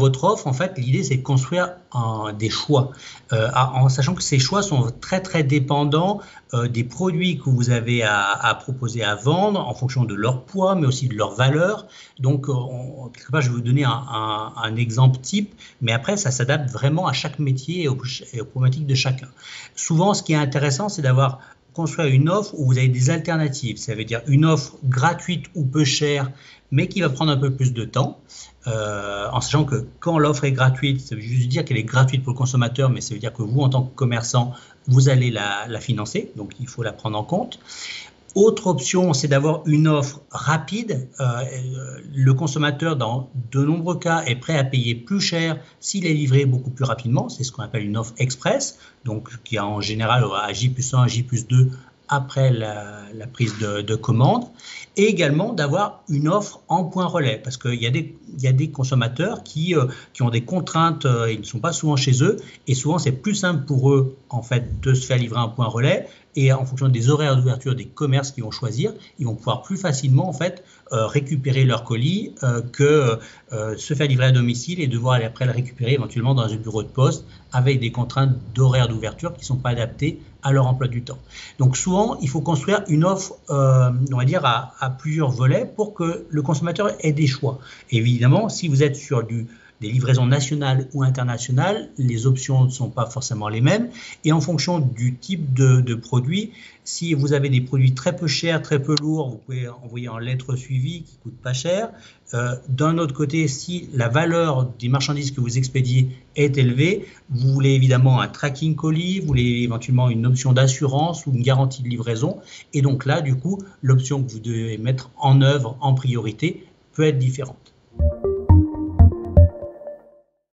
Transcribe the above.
votre offre, en fait, l'idée, c'est de construire des choix, en sachant que ces choix sont très, très dépendants des produits que vous avez à proposer à vendre en fonction de leur poids, mais aussi de leur valeur. Donc, quelque part, je vais vous donner un exemple type, mais après, ça s'adapte vraiment à chaque métier et aux problématiques de chacun. Souvent, ce qui est intéressant, c'est d'avoir construire une offre où vous avez des alternatives. Ça veut dire une offre gratuite ou peu chère, mais qui va prendre un peu plus de temps. En sachant que quand l'offre est gratuite, ça veut juste dire qu'elle est gratuite pour le consommateur, mais ça veut dire que vous, en tant que commerçant, vous allez la financer, donc il faut la prendre en compte. Autre option, c'est d'avoir une offre rapide. Le consommateur, dans de nombreux cas, est prêt à payer plus cher s'il est livré beaucoup plus rapidement. C'est ce qu'on appelle une offre express, donc qui en général aura J+1, J+2 après la prise de commande. Et également d'avoir une offre en point relais, parce qu'il y a des consommateurs qui ont des contraintes, ils ne sont pas souvent chez eux, et souvent c'est plus simple pour eux en fait de se faire livrer un point relais, et en fonction des horaires d'ouverture des commerces qu'ils vont choisir, ils vont pouvoir plus facilement en fait récupérer leur colis que se faire livrer à domicile et devoir aller après le récupérer éventuellement dans un bureau de poste avec des contraintes d'horaires d'ouverture qui ne sont pas adaptées à leur emploi du temps. Donc souvent, il faut construire une offre, on va dire, à plusieurs volets pour que le consommateur ait des choix. Et évidemment, si vous êtes sur des livraisons nationales ou internationales, les options ne sont pas forcément les mêmes. Et en fonction du type de produit, si vous avez des produits très peu chers, très peu lourds, vous pouvez envoyer en lettres suivies qui ne coûtent pas cher. D'un autre côté, si la valeur des marchandises que vous expédiez est élevée, vous voulez évidemment un tracking colis, vous voulez éventuellement une option d'assurance ou une garantie de livraison. Et donc là, du coup, l'option que vous devez mettre en œuvre en priorité peut être différente.